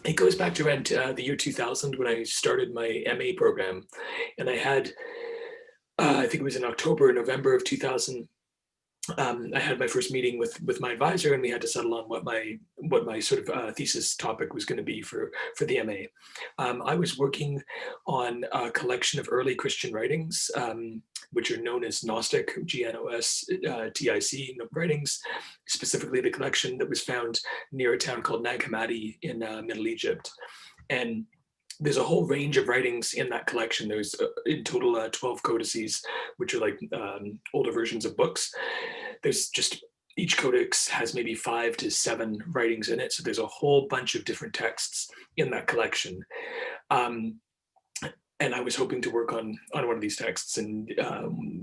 it goes back to around the year 2000 when I started my MA program, and I had I think it was in October, November of 2000. I had my first meeting with my advisor, and we had to settle on what my sort of thesis topic was going to be for the MA. I was working on a collection of early Christian writings, which are known as Gnostic, Gnostic writings, specifically the collection that was found near a town called Nag Hammadi in Middle Egypt. And there's a whole range of writings in that collection. There's in total 12 codices, which are like older versions of books. There's just each codex has maybe 5 to 7 writings in it. So there's a whole bunch of different texts in that collection. Um, and I was hoping to work on one of these texts, and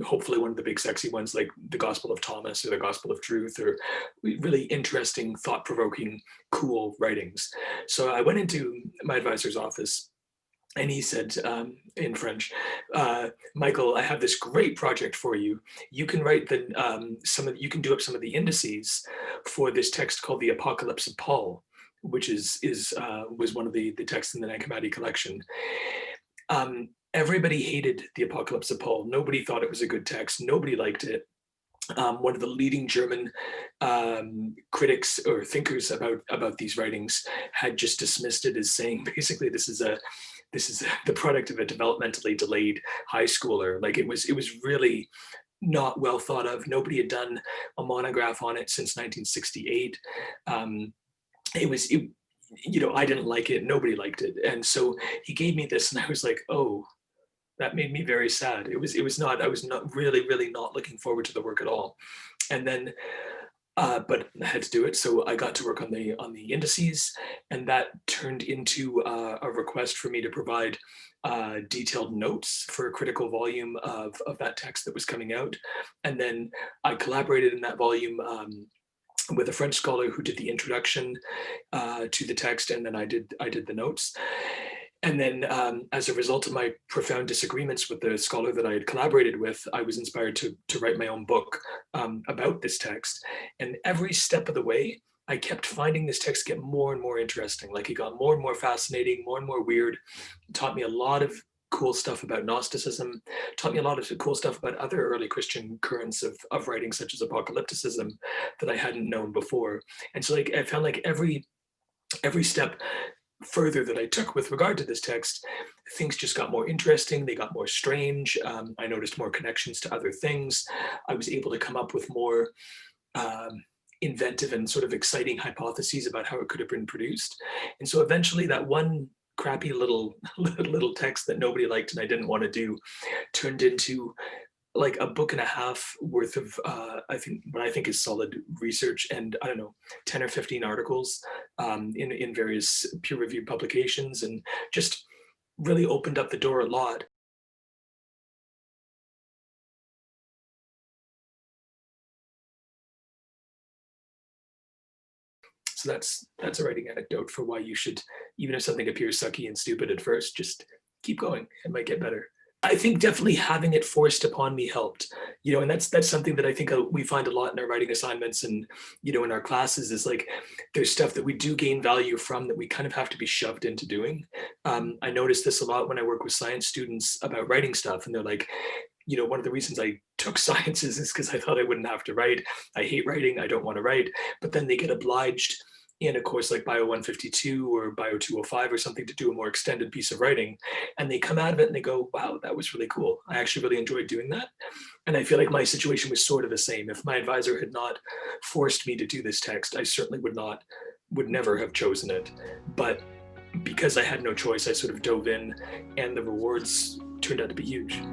hopefully one of the big sexy ones like the Gospel of Thomas or the Gospel of Truth, or really interesting, thought-provoking, cool writings. So I went into my advisor's office, and he said in French, Michael, I have this great project for you. You can write you can do up some of the indices for this text called the Apocalypse of Paul, which was one of the texts in the Nag Hammadi collection. Everybody hated the Apocalypse of Paul. Nobody thought it was a good text. Nobody liked it. One of the leading German critics or thinkers about these writings had just dismissed it as saying basically this is the product of a developmentally delayed high schooler. Like it was really not well thought of. Nobody had done a monograph on it since 1968. I didn't like it. Nobody liked it, and so he gave me this, and I was like, oh, that made me very sad. I was not really not looking forward to the work at all. And then but I had to do it, so I got to work on the indices, and that turned into a request for me to provide detailed notes for a critical volume of that text that was coming out. And then I collaborated in that volume with a French scholar who did the introduction to the text, and then I did the notes. And then, as a result of my profound disagreements with the scholar that I had collaborated with, I was inspired to write my own book about this text. And every step of the way, I kept finding this text get more and more interesting. Like it got more and more fascinating, more and more weird. It taught me a lot of cool stuff about Gnosticism, taught me a lot of cool stuff about other early Christian currents of writing, such as apocalypticism, that I hadn't known before. And so like I found like every step further that I took with regard to this text, things just got more interesting. They got more strange. I noticed more connections to other things. I was able to come up with more inventive and sort of exciting hypotheses about how it could have been produced. And so eventually that one crappy little text that nobody liked and I didn't want to do turned into like a book and a half worth of I think what I think is solid research, and I don't know, 10 or 15 articles in various peer-reviewed publications, and just really opened up the door a lot. So that's a writing anecdote for why you should, even if something appears sucky and stupid at first, just keep going. It might get better. I think definitely having it forced upon me helped, and that's something that I think we find a lot in our writing assignments, and in our classes is like there's stuff that we do gain value from that we kind of have to be shoved into doing. I notice this a lot when I work with science students about writing stuff, and they're like, one of the reasons I took sciences is because I thought I wouldn't have to write. I hate writing. I don't want to write. But then they get obliged in a course like Bio 152 or Bio 205 or something to do a more extended piece of writing. And they come out of it and they go, wow, that was really cool. I actually really enjoyed doing that. And I feel like my situation was sort of the same. If my advisor had not forced me to do this text, I certainly would never have chosen it. But because I had no choice, I sort of dove in, and the rewards turned out to be huge.